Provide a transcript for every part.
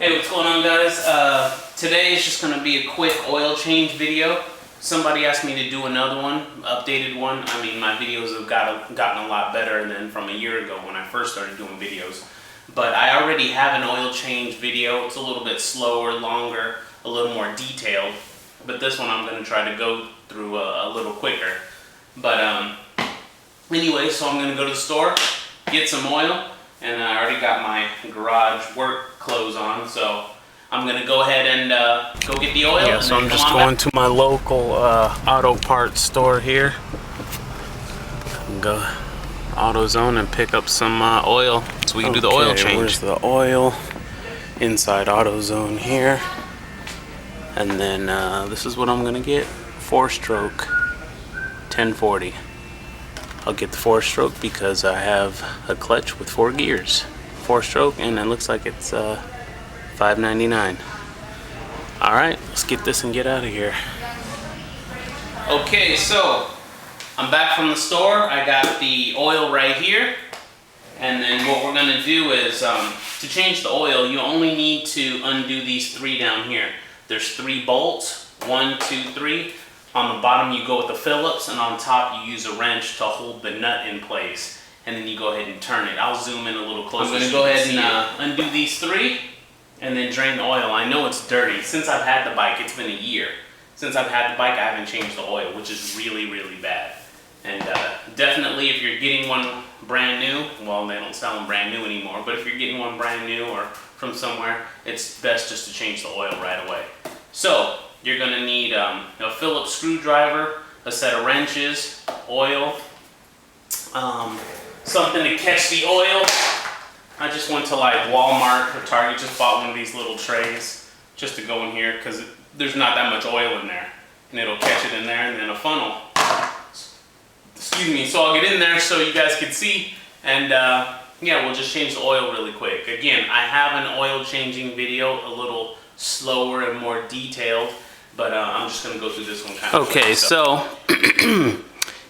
Hey, what's going on, guys? Today is just going to be a quick oil change video. Somebody asked me to do another one, updated one. I mean, my videos have gotten a lot better than from a year ago when I first started doing videos. But I already have an oil change video. It's a little bit slower, longer, a little more detailed. But this one I'm going to try to go through a little quicker. But anyway, so I'm going to go to the store, get some oil. And I already got my garage work clothes on, so I'm gonna go ahead and go get the oil. Yeah, so I'm just going to my local auto parts store here. Go AutoZone and pick up some oil so we can do the oil change. Where's the oil? Inside AutoZone here. And then this is what I'm gonna get: 4-stroke, 1040. I'll get the 4-stroke because I have a clutch with 4 gears. 4-stroke, and it looks like it's $5.99. Alright, let's get this and get out of here. Okay, so I'm back from the store. I got the oil right here. And then what we're gonna do is, to change the oil, you only need to undo these 3 down here. There's 3 bolts, 1, 2, 3. On the bottom you go with the Phillips, and on top you use a wrench to hold the nut in place. And then you go ahead and turn it. I'll zoom in a little closer. I'm going to go ahead and undo these 3 and then drain the oil. I know it's dirty. Since I've had the bike, it's been a year. Since I've had the bike, I haven't changed the oil, which is really, really bad. And definitely if you're getting one brand new, well, they don't sell them brand new anymore, but if you're getting one brand new or from somewhere, it's best just to change the oil right away. So you're going to need a Phillips screwdriver, a set of wrenches, oil, something to catch the oil. I just went to like Walmart or Target, just bought one of these little trays just to go in here because there's not that much oil in there. And it'll catch it in there, and then a funnel. Excuse me, so I'll get in there so you guys can see, and yeah, we'll just change the oil really quick. Again, I have an oil changing video, a little slower and more detailed, but I'm just going to go through this one kind of quick. Okay, so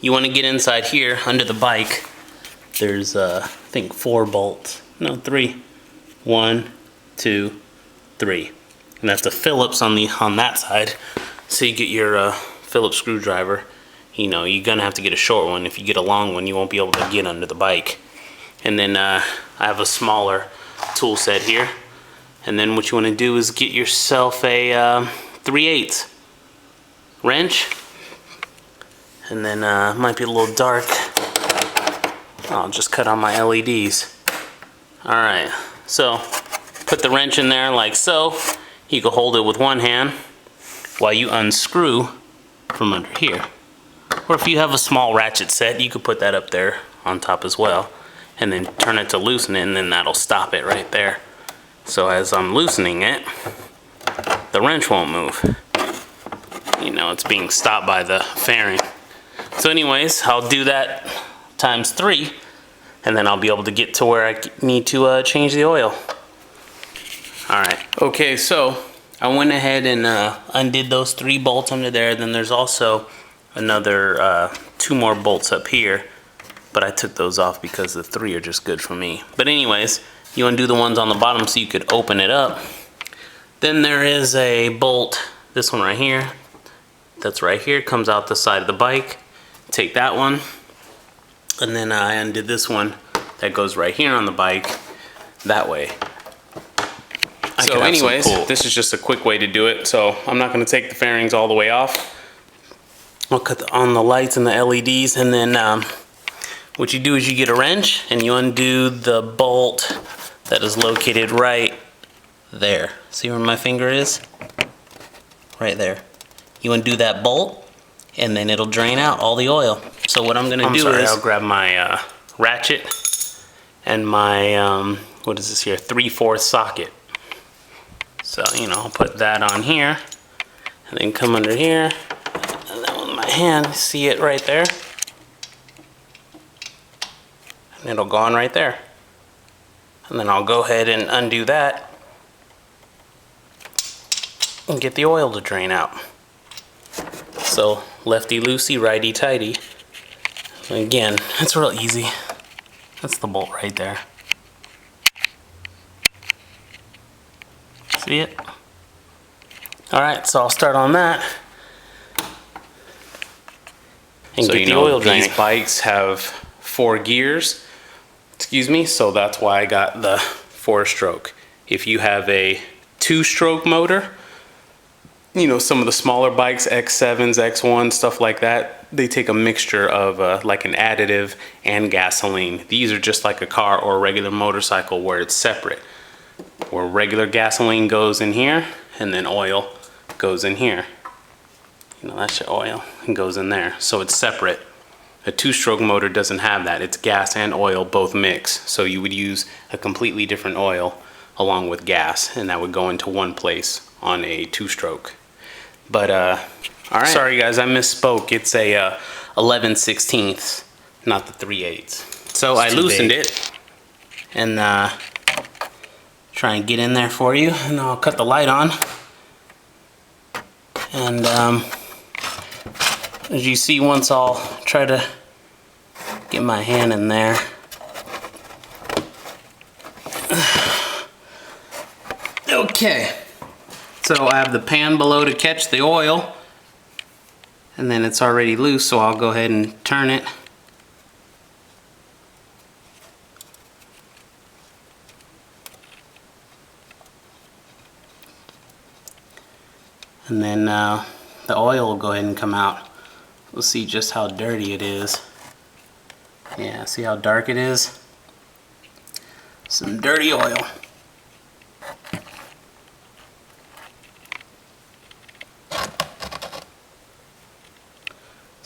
you want to get inside here under the bike. There's I think 4 bolts. No, 3. 1, 2, 3. And that's a Phillips on that side. So you get your Phillips screwdriver. You know, you're gonna have to get a short one. If you get a long one, you won't be able to get under the bike. And then I have a smaller tool set here. And then what you want to do is get yourself a 3/8 wrench. And then it might be a little dark. I'll just cut on my LEDs. Alright, so put the wrench in there like so. You can hold it with one hand while you unscrew from under here. Or if you have a small ratchet set, you could put that up there on top as well. And then turn it to loosen it, and then that'll stop it right there. So as I'm loosening it, the wrench won't move. You know, it's being stopped by the fairing. So anyways, I'll do that times 3, and then I'll be able to get to where I need to change the oil. Alright, okay, so I went ahead and undid those 3 bolts under there. Then there's also another 2 more bolts up here, but I took those off because the 3 are just good for me. But anyways, you undo the ones on the bottom so you could open it up. Then there is a bolt, this one right here, that's right here, comes out the side of the bike. Take that one, and then I undid this one that goes right here on the bike that way. So anyways, this is just a quick way to do it. So I'm not going to take the fairings all the way off. I'll cut on the lights and the LEDs, and then what you do is you get a wrench and you undo the bolt that is located right there. See where my finger is? Right there. You undo that bolt, and then it'll drain out all the oil. So what I'm gonna do is I'll grab my ratchet and my what is this here, 3/4 socket. So you know, I'll put that on here, and then come under here, and then with my hand, see it right there, and it'll go on right there. And then I'll go ahead and undo that and get the oil to drain out. So lefty loosey, righty tighty. Again, it's real easy. That's the bolt right there. fit. Alright, so I'll start on that. And so get you the know, oil draining. these bikes have 4 gears, excuse me, so that's why I got the 4-stroke. If you have a 2-stroke motor, you know, some of the smaller bikes, X7s, X1s, stuff like that, they take a mixture of like an additive and gasoline. These are just like a car or a regular motorcycle where it's separate. Where regular gasoline goes in here and then oil goes in here. You know, that's your oil and goes in there. So it's separate. A 2-stroke motor doesn't have that. It's gas and oil both mix. So you would use a completely different oil along with gas, and that would go into one place on a 2-stroke. But all right. Sorry guys, I misspoke. It's a 11/16, not the 3/8. So I loosened it and try and get in there for you, and I'll cut the light on. And as you see, once I'll try to get my hand in there. Okay. So I have the pan below to catch the oil, and then it's already loose, so I'll go ahead and turn it. And then the oil will go ahead and come out. We'll see just how dirty it is. Yeah, see how dark it is? Some dirty oil.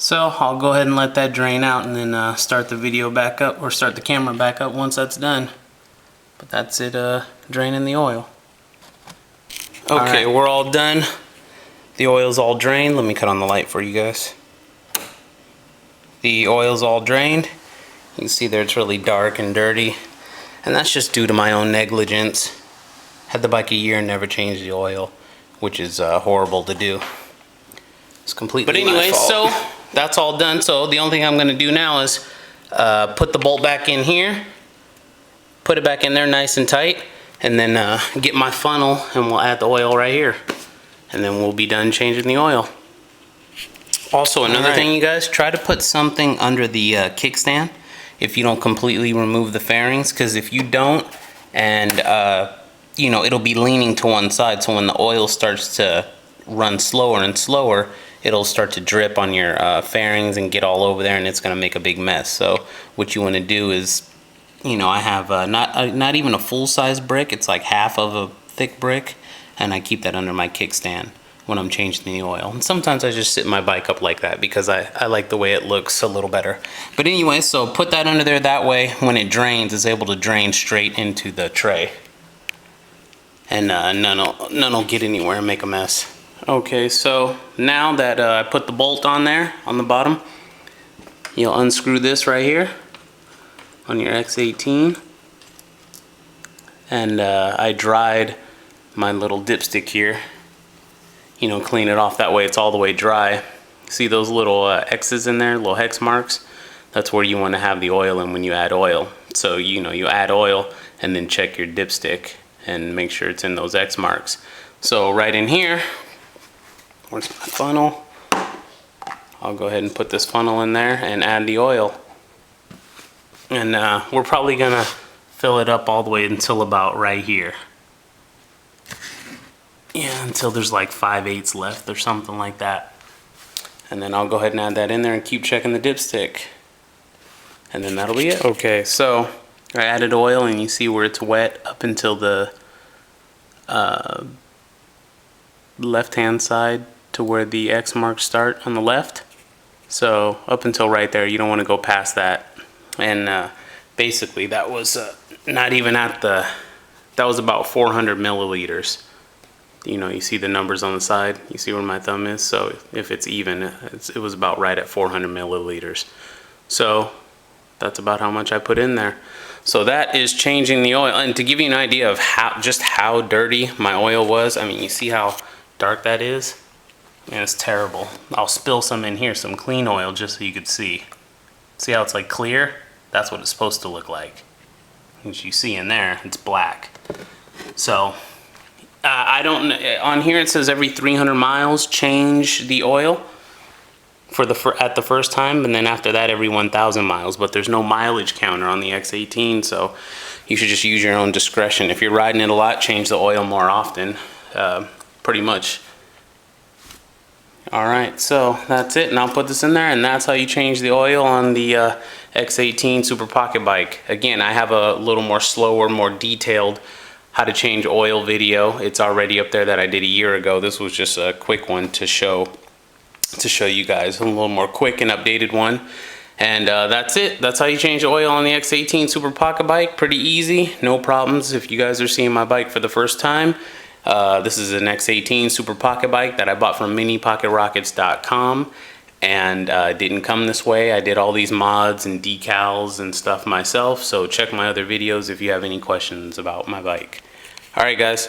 So I'll go ahead and let that drain out and then start the video back up, or start the camera back up once that's done. But that's it, draining the oil. Okay, right. We're all done. The oil's all drained. Let me cut on the light for you guys. The oil's all drained. You can see there it's really dark and dirty. And that's just due to my own negligence. Had the bike a year and never changed the oil, which is horrible to do. It's completely my fault. But anyway, so that's all done. So the only thing I'm going to do now is put the bolt back in here, put it back in there nice and tight, and then get my funnel, and we'll add the oil right here, and then we'll be done changing the oil. Also, another thing, you guys, try to put something under the kickstand if you don't completely remove the fairings, because if you don't, and you know, it'll be leaning to one side, so when the oil starts to run slower and slower, it'll start to drip on your fairings and get all over there, and it's going to make a big mess. So what you want to do is, you know, I have not even a full-size brick. It's like half of a thick brick, and I keep that under my kickstand when I'm changing the oil. And sometimes I just sit my bike up like that because I like the way it looks a little better. But anyway, so put that under there, that way when it drains, it's able to drain straight into the tray, and none will get anywhere and make a mess. Okay, so now that I put the bolt on there on the bottom, you'll unscrew this right here on your X18, and I dried my little dipstick here, you know, clean it off, that way it's all the way dry. See those little X's in there, little hex marks? That's where you want to have the oil in when you add oil. So, you know, you add oil and then check your dipstick and make sure it's in those X marks. So right in here, where's my funnel? I'll go ahead and put this funnel in there and add the oil. And we're probably gonna fill it up all the way until about right here. Yeah, until there's like 5/8 left or something like that. And then I'll go ahead and add that in there and keep checking the dipstick. And then that'll be it. Okay, so I added oil, and you see where it's wet up until the left-hand side to where the X marks start on the left. So up until right there, you don't want to go past that. And basically that was not even at the, that was about 400 milliliters. You know, you see the numbers on the side, you see where my thumb is, so if it's even, it was about right at 400 milliliters. So that's about how much I put in there. So that is changing the oil. And to give you an idea of just how dirty my oil was, I mean, you see how dark that is? Man, it's terrible. I'll spill some in here, some clean oil, just so you could see. See how it's like clear? That's what it's supposed to look like. As you see in there, it's black. So I don't. On here it says every 300 miles change the oil for at the first time, and then after that every 1,000 miles. But there's no mileage counter on the X18, so you should just use your own discretion. If you're riding it a lot, change the oil more often. Pretty much. All right, so that's it, and I'll put this in there, and that's how you change the oil on the X18 Super Pocket Bike. Again, I have a little more slower, more detailed how to change oil video. It's already up there that I did a year ago. This was just a quick one to show you guys, a little more quick and updated one. And that's it. That's how you change the oil on the X18 Super Pocket Bike. Pretty easy, no problems. If you guys are seeing my bike for the first time, this is an X18 Super Pocket Bike that I bought from minipocketrockets.com, and it didn't come this way. I did all these mods and decals and stuff myself, so check my other videos if you have any questions about my bike. All right, guys.